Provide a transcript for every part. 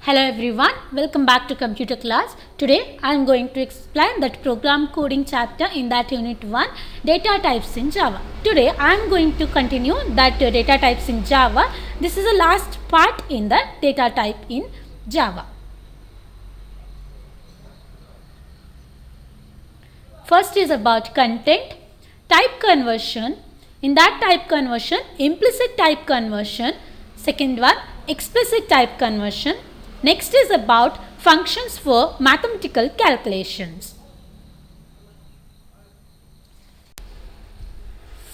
Hello everyone, welcome back to computer class. Today I am going to explain that program coding chapter in that unit 1, data types in Java. Today I am going to continue that data types in Java. This is the last part in the data type in Java. First is about content, type conversion. In that type conversion, implicit type conversion. Second one, explicit type conversion. Next is about functions for mathematical calculations.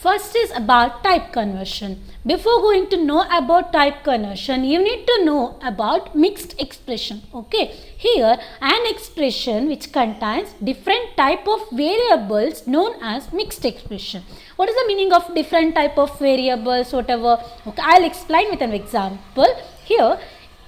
First is about type conversion. Before going to know about type conversion, you need to know about mixed expression. Okay, here an expression which contains different type of variables known as mixed expression. What is the meaning of different type of variables, whatever? Okay, I'll explain with an example. Here,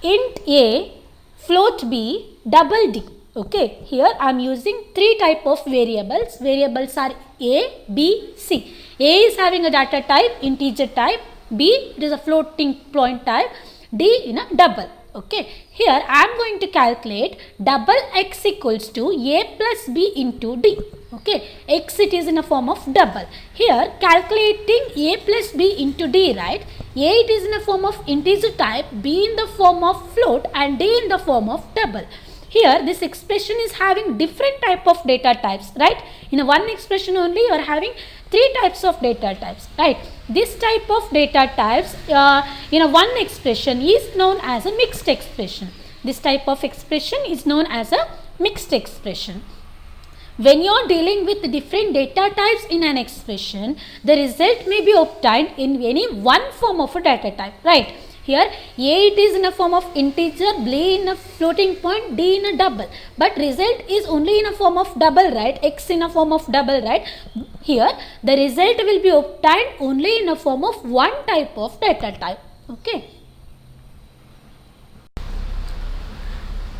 int a, float b, double d. Okay, here I am using three type of variables. Variables are a, b, c. A is having a data type, integer type. B, it is a floating point type. D in a double. Okay, here I am going to calculate double x equals to a plus b into d. Okay, x it is in a form of double. Here calculating a plus b into d, right? A it is in a form of integer type, b in the form of float and d in the form of double. Here this expression is having different type of data types, right? In a one expression only you are having three types of data types, right? This type of data types in a one expression is known as a mixed expression. This type of expression is known as a mixed expression. When you are dealing with different data types in an expression, the result may be obtained in any one form of a data type, right? Here a it is in a form of integer, b in a floating point, d in a double. But result is only in a form of double, right? X in a form of double, right? Here the result will be obtained only in a form of one type of data type. Okay.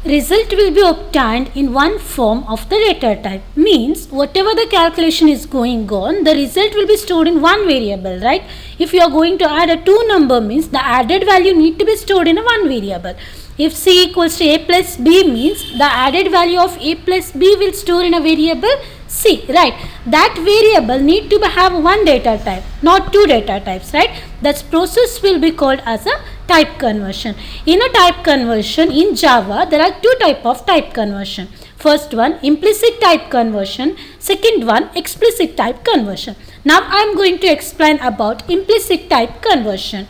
Result will be obtained in one form of the data type. Means whatever the calculation is going on, the result will be stored in one variable, right? If you are going to add a two number, means the added value need to be stored in a one variable. If c equals to a plus b, means the added value of a plus b will store in a variable c, right? That variable need to have one data type, not two data types, right? That process will be called as a type conversion. In a type conversion in Java, there are two type of type conversion. First one, implicit type conversion. Second one, explicit type conversion. Now I am going to explain about implicit type conversion.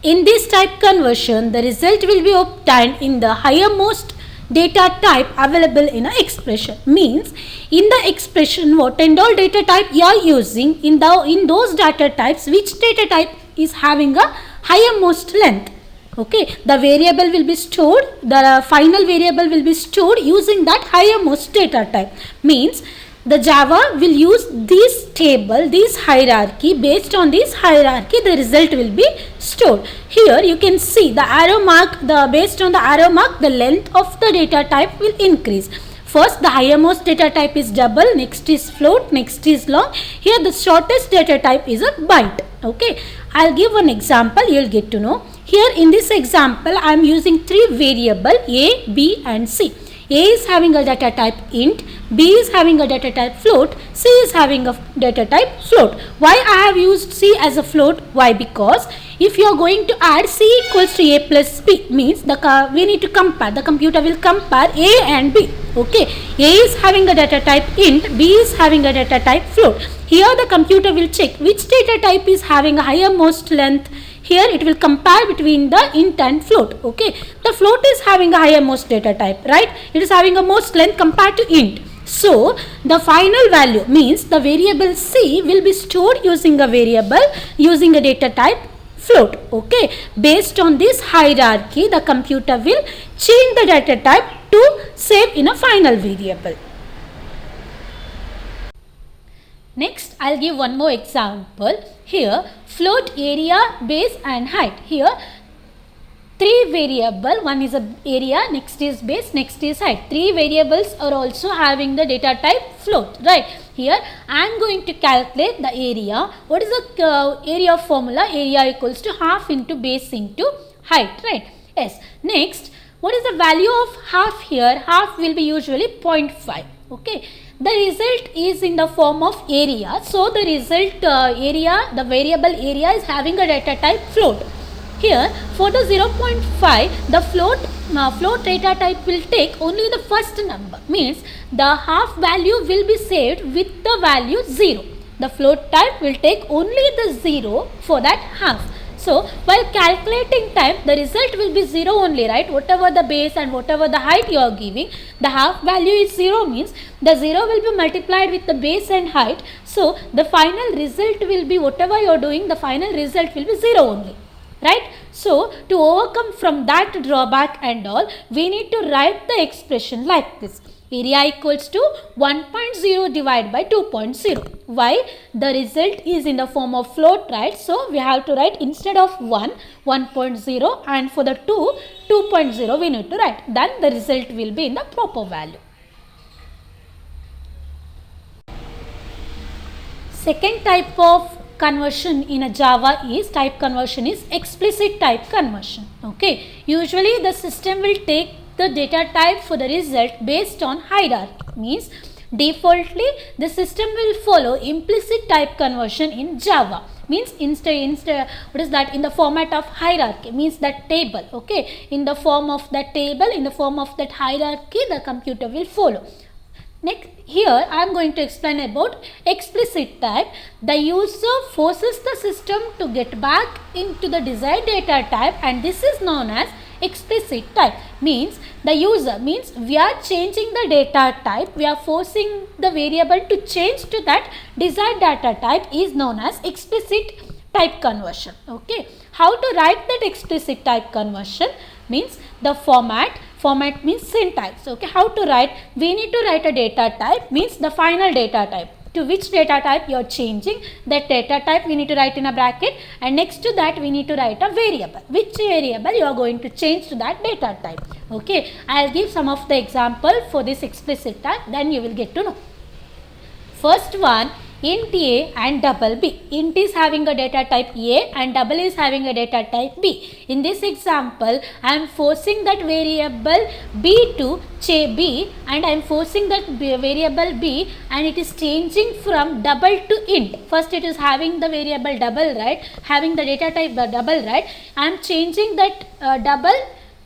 In this type conversion, the result will be obtained in the highermost data type available in an expression. Means in the expression what and all data type you are using, in those data types which data type is having a highermost length. Okay, the variable will be stored, the final variable will be stored using that highermost data type. Means the Java will use this table, this hierarchy. Based on this hierarchy, the result will be stored. Here you can see the arrow mark, based on the arrow mark, the length of the data type will increase. First, the highermost data type is double, next is float, next is long. Here the shortest data type is a byte. Okay, I'll give one example, you'll get to know. Here in this example, I am using three variables a, b and c. A is having a data type int, b is having a data type float, c is having a data type float. Why I have used c as a float? Why? Because if you are going to add c equals to a plus b, means we need to compare, the computer will compare a and b. Okay, a is having a data type int, b is having a data type float. Here the computer will check which data type is having a highermost length. Here it will compare between the int and float. Okay, the float is having a highermost data type, right? It is having a most length compared to int. So the final value, means the variable c will be stored using a variable using a data type float. Okay, based on this hierarchy, the computer will change the data type to save in a final variable. Next, I'll give one more example. Here, float area, base and height. Here, three variable, one is a area, next is base, next is height. Three variables are also having the data type float, right? Here, I am going to calculate the area. What is the area formula? Area equals to half into base into height, right? Yes. Next, What is the value of half here? Half will be usually 0.5. Okay. The result is in the form of area. So the result area, the variable area is having a data type float. Here for the 0.5, the float data type will take only the first number, means the half value will be saved with the value 0. The float type will take only the 0 for that half. So while calculating time, the result will be 0 only, right? Whatever the base and whatever the height you are giving, the half value is 0, means the 0 will be multiplied with the base and height. So the final result will be, whatever you are doing, the final result will be 0 only, right? So to overcome from that drawback and all, we need to write the expression like this. Area equals to 1.0 divided by 2.0. Why? The result is in the form of float, right? So we have to write instead of 1, 1.0, and for the 2, 2.0 we need to write. Then the result will be in the proper value. Second type of conversion in a Java is explicit type conversion. Okay. Usually the system will take the data type for the result based on hierarchy, means defaultly the system will follow implicit type conversion in Java, means instead what is that, in the format of hierarchy, means that table. Okay, in the form of that table, in the form of that hierarchy, the computer will follow. Next, here I am going to explain about explicit type. The user forces the system to get back into the desired data type, and this is known as explicit type. Means the user, means we are changing the data type, we are forcing the variable to change to that desired data type, is known as explicit type conversion. Okay, how to write that explicit type conversion? Means the format means syntax. Okay, how to write? We need to write a data type, means the final data type. To which data type you are changing, that data type we need to write in a bracket, and next to that we need to write a variable. Which variable you are going to change to that data type. Okay, I will give some of the example for this explicit type, then you will get to know. First one, int a and double b. Int is having a data type a and double is having a data type b. In this example, I am forcing that variable b to b, and I am forcing that variable b, and it is changing from double to int. First it is having the variable double, right? Having the data type double, right? I am changing that double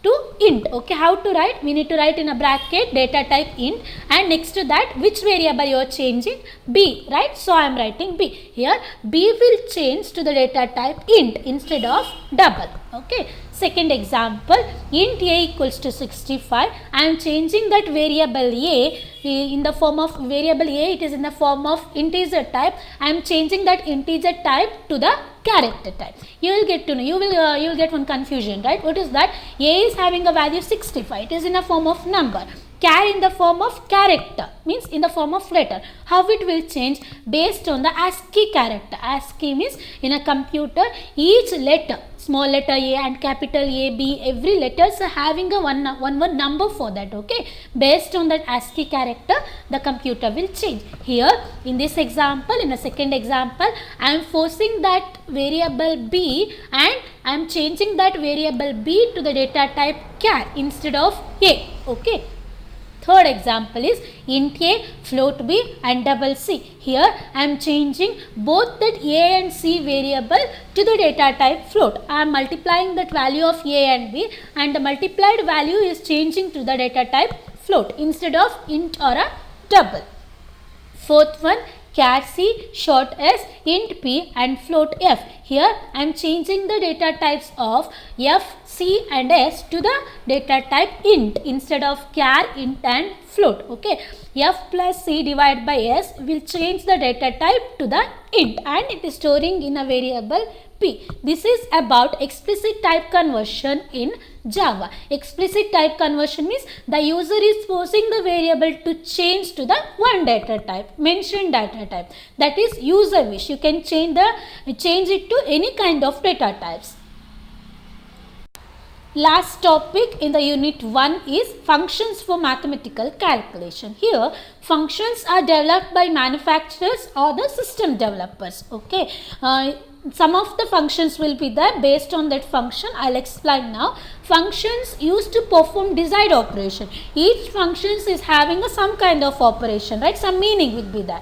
to int. Okay, how to write? We need to write in a bracket data type int, and next to that which variable you are changing? B, right? So I am writing b. Here b will change to the data type int instead of double. Okay, second example, int a equals to 65. I am changing that variable a in the form of variable a, it is in the form of integer type. I am changing that integer type to the character type. You will get to know, you will get one confusion, right? What is that? A is having a value 65, it is in a form of number. Char in the form of character, means in the form of letter. How it will change? Based on the ASCII character. ASCII means in a computer, each letter, small letter a and capital A, B, every letters are having a one number for that. Okay, based on that ASCII character, the computer will change. Here in this example, in a second example, I am forcing that variable b, and I am changing that variable b to the data type char instead of a. Okay. Third example is int a, float b and double c. Here I am changing both that a and c variable to the data type float. I am multiplying that value of a and b, and the multiplied value is changing to the data type float instead of int or a double. Fourth one, char c, short s, int p and float f. Here I am changing the data types of f, c and s to the data type int instead of char, int and float. Okay, f plus c divided by s will change the data type to the int, and it is storing in a variable p. This is about explicit type conversion in Java. Explicit type conversion means the user is forcing the variable to change to the one data type, mentioned data type. That is user wish. You can change it to any kind of data types. Last topic in the unit 1 is functions for mathematical calculation. Here functions are developed by manufacturers or the system developers. Okay. some of the functions will be there. Based on that function, I'll explain now. Functions used to perform desired operation. Each function is having some kind of operation, right? Some meaning will be there.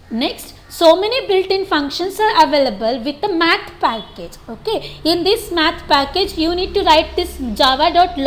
Next, so many built-in functions are available with the math package. Okay, in this math package you need to write this java.lang.math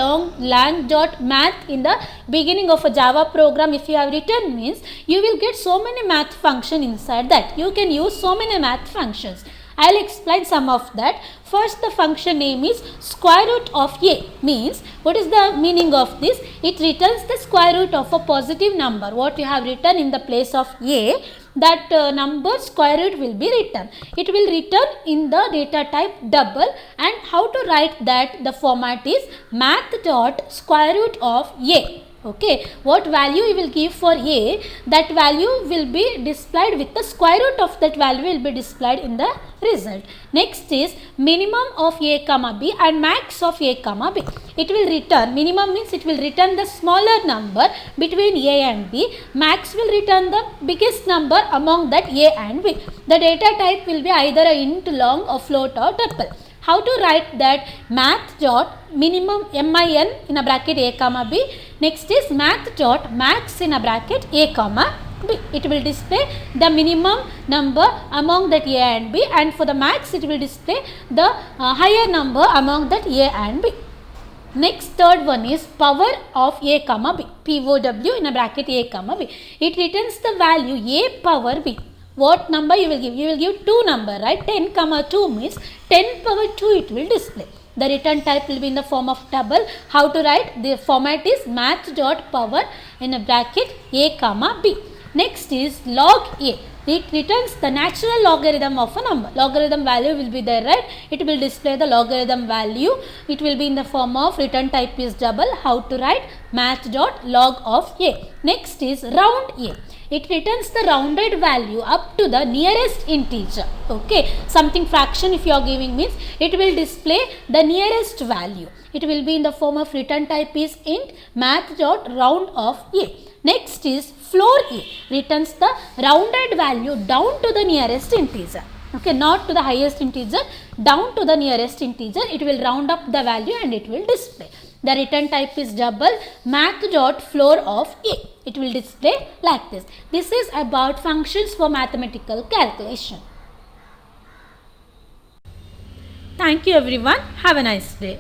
in the beginning of a Java program. If you have written, means you will get so many math function inside that. You can use so many math functions. I'll explain some of that. First, the function name is square root of a, means what is the meaning of this? It returns the square root of a positive number. What you have written in the place of a, that number square root will be written. It will return in the data type double, and how to write that? The format is math dot square root of a. Okay, what value you will give for a, that value will be displayed with the square root of that value will be displayed in the result. Next is minimum of a comma b and max of a comma b. It will return, minimum means it will return the smaller number between a and b, max will return the biggest number among that a and b. The data type will be either a int, long, or float, or tuple. How to write that? Math dot minimum min in a bracket a comma b. Next is math dot max in a bracket a comma b. It will display the minimum number among that a and b, and for the max it will display the higher number among that a and b. Next, third one is power of a comma b. POW in a bracket a comma b. It returns the value a power b. What number you will give? You will give 2 number, right? 10 comma 2 means 10 power 2 it will display. The return type will be in the form of double. How to write? The format is math dot power in a bracket a comma b. Next is log a. It returns the natural logarithm of a number. Logarithm value will be there, right? It will display the logarithm value. It will be in the form of return type is double. How to write? Math dot log of a. Next is round a. It returns the rounded value up to the nearest integer. Okay, something fraction if you are giving means it will display the nearest value. It will be in the form of return type is int math dot round of a. Next is floor a. Returns the rounded value down to the nearest integer. Okay, not to the highest integer, down to the nearest integer. It will round up the value and it will display. The return type is double math dot floor of a. It will display like this. This is about functions for mathematical calculation. Thank you everyone. Have a nice day.